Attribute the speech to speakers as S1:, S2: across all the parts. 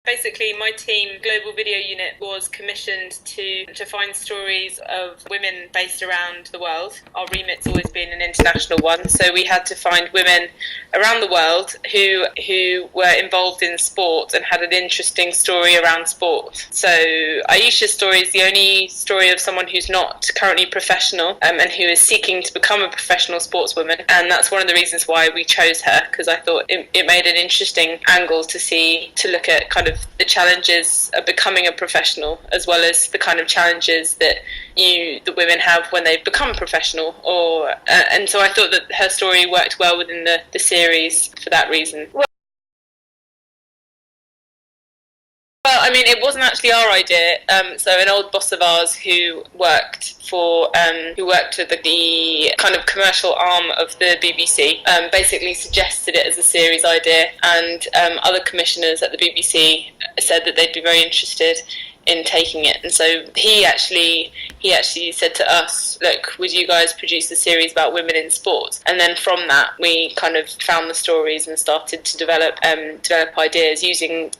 S1: Basically, my team, Global Video Unit, was commissioned to find stories of women based around the world. Our remit's always been an international one, so we had to find women around the world who were involved in sport and had an interesting story around sport. So Aisha's story is the only story of someone who's not currently professional and who is seeking to become a professional sportswoman, and that's one of the reasons why we chose her, because I thought it made an interesting angle to look at kind of the challenges of becoming a professional, as well as the kind of challenges that the women have when they become professional. And so I thought that her story worked well within the series for that reason. Well, I mean, it wasn't actually our idea. So an old boss of ours who worked for the kind of commercial arm of the BBC basically suggested it as a series idea, and other commissioners at the BBC said that they'd be very interested in taking it. And so he actually said to us, look, would you guys produce a series about women in sports? And then from that we kind of found the stories and started to develop ideas using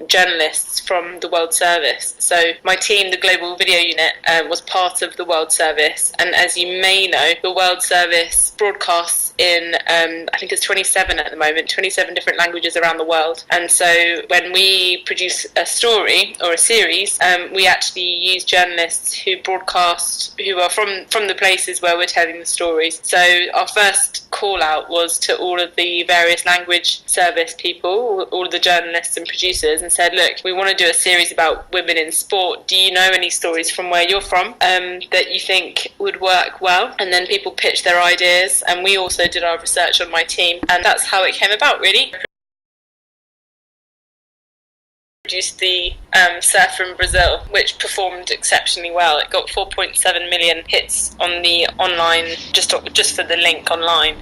S1: journalists from the World Service. So my team, the Global Video Unit, was part of the World Service, and as you may know, the World Service broadcasts in I think it's 27 at the moment, 27 different languages around the world. And so when we produce a story or a series, we actually use journalists who are from the places where we're telling the stories. So our first call out was to all of the various language service people, all of the journalists and producers, and said, look, we want to do a series about women in sport. Do you know any stories from where you're from that you think would work well? And then people pitched their ideas, and we also did our research on my team, and that's how it came about, really. Produced the Surfer in Brazil, which performed exceptionally well. It got 4.7 million hits on the online, just for the link online,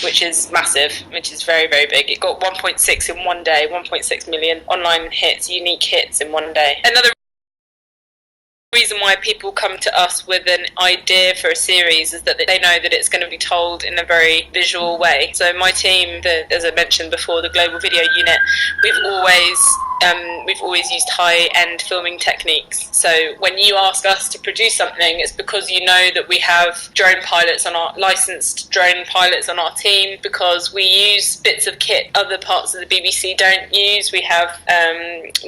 S1: which is massive, which is very, very big. It got 1.6 in one day, 1.6 million online hits, unique hits in one day. Another reason why people come to us with an idea for a series is that they know that it's going to be told in a very visual way. So my team, as I mentioned before, the Global Video Unit, we've always used high-end filming techniques. So when you ask us to produce something, it's because you know that we have licensed drone pilots on our team, because we use bits of kit other parts of the BBC don't use. We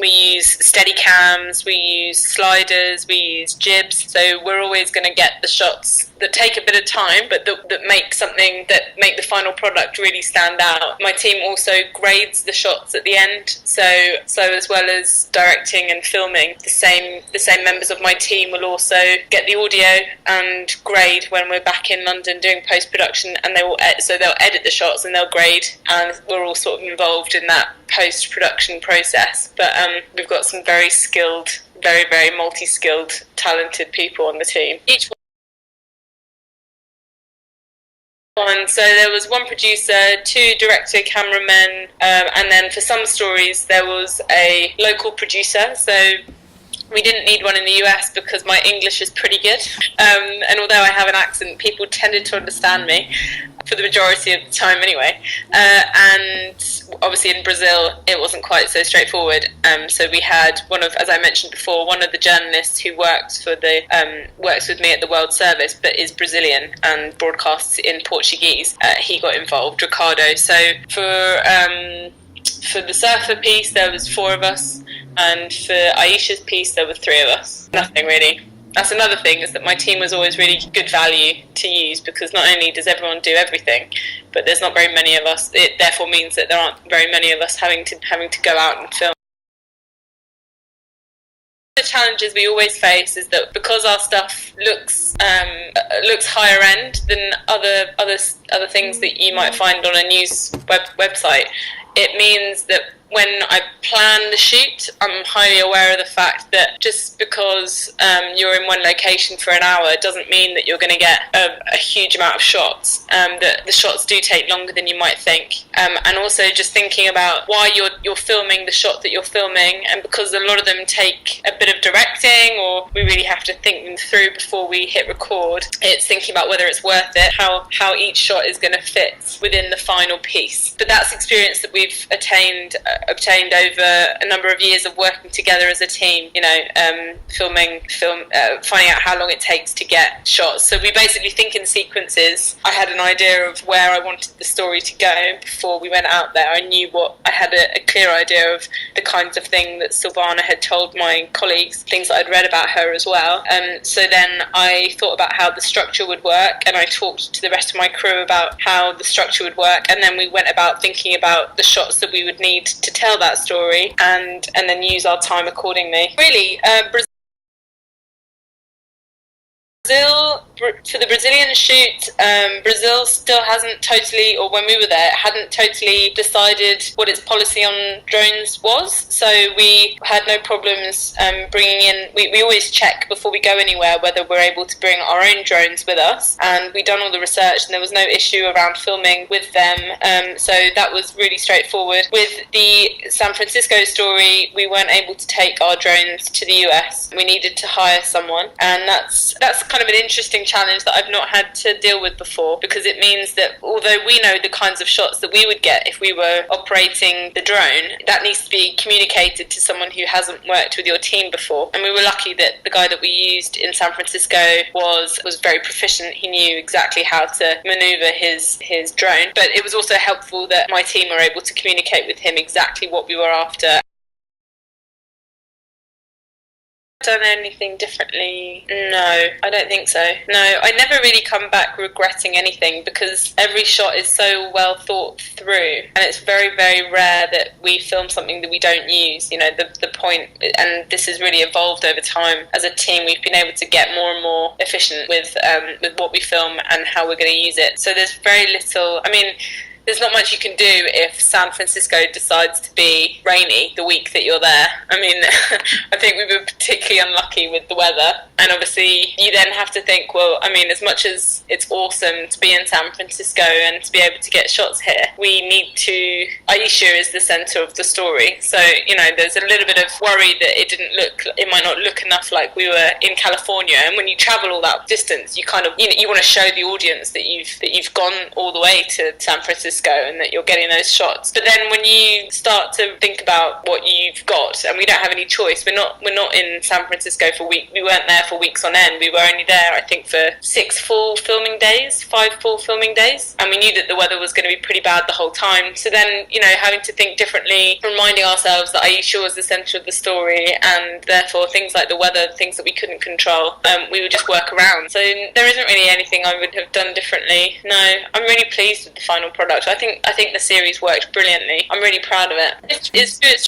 S1: use steady cams, we use sliders, we use jibs. So we're always going to get the shots that take a bit of time, but that make the final product really stand out. My team also grades the shots at the end. So as well as directing and filming, the same members of my team will also get the audio and grade when we're back in London doing post-production, and they'll edit the shots and they'll grade, and we're all sort of involved in that post-production process. But we've got some very skilled, very, very multi-skilled, talented people on the team. Each one. So there was one producer, two director, cameramen, and then for some stories there was a local producer. So we didn't need one in the US because my English is pretty good, and although I have an accent, people tended to understand me for the majority of the time anyway. And obviously in Brazil it wasn't quite so straightforward. So we had as I mentioned before, one of the journalists who works with me at the World Service, but is Brazilian and broadcasts in Portuguese. He got involved, Ricardo. So for the Surfer piece there was 4 of us, and for Aisha's piece there were 3 of us. Nothing really. That's another thing, is that my team was always really good value to use, because not only does everyone do everything, but there's not very many of us. It therefore means that there aren't very many of us having to go out and film. The challenges we always face is that because our stuff looks higher end than other things that you might find on a news website, it means that when I plan the shoot, I'm highly aware of the fact that just because you're in one location for an hour doesn't mean that you're going to get a huge amount of shots. That the shots do take longer than you might think, and also just thinking about why you're filming the shot that you're filming, and because a lot of them take a bit of directing, or we really have to think them through before we hit record. It's thinking about whether it's worth it, how each shot is going to fit within the final piece. But that's experience that we've attained obtained over a number of years of working together as a team. Finding out how long it takes to get shots. So we basically think in sequences. I had an idea of where I wanted the story to go before we went out there. I had a clear idea of the kinds of thing that Silvana had told my colleagues, things that I'd read about her as well. So then I thought about how the structure would work, and I talked to the rest of my crew about how the structure would work, and then we went about thinking about the shots that we would need to tell that story, and then use our time accordingly. Really, Brazil, for the Brazilian shoot, Brazil still hasn't totally, or when we were there, hadn't totally decided what its policy on drones was. So we had no problems bringing in, we always check before we go anywhere whether we're able to bring our own drones with us. And we'd done all the research and there was no issue around filming with them. So that was really straightforward. With the San Francisco story, we weren't able to take our drones to the US. We needed to hire someone. And that's kind of an interesting challenge that I've not had to deal with before, because it means that although we know the kinds of shots that we would get if we were operating the drone, that needs to be communicated to someone who hasn't worked with your team before. And we were lucky that the guy that we used in San Francisco was very proficient. He knew exactly how to maneuver his drone, but it was also helpful that my team were able to communicate with him exactly what we were after. Done anything differently? No, I don't think so. No, I never really come back regretting anything, because every shot is so well thought through, and it's very, very rare that we film something that we don't use. The point, and this has really evolved over time as a team. We've been able to get more and more efficient with what we film and how we're going to use it. So there's very little. There's not much you can do if San Francisco decides to be rainy the week that you're there. I think we were particularly unlucky with the weather. And obviously, you then have to think, as much as it's awesome to be in San Francisco and to be able to get shots here, we need to... Aisha is the centre of the story. So, there's a little bit of worry that it might not look enough like we were in California. And when you travel all that distance, you you want to show the audience that you've gone all the way to San Francisco and that you're getting those shots. But then when you start to think about what you've got, and we don't have any choice, we're not in San Francisco for weeks. We weren't there for weeks on end. We were only there, I think, for 5 full filming days, and we knew that the weather was going to be pretty bad the whole time. So then, having to think differently, reminding ourselves that Aisha was the centre of the story, and therefore things like the weather, things that we couldn't control, we would just work around. So there isn't really anything I would have done differently. No, I'm really pleased with the final product. I think the series worked brilliantly. I'm really proud of it. It's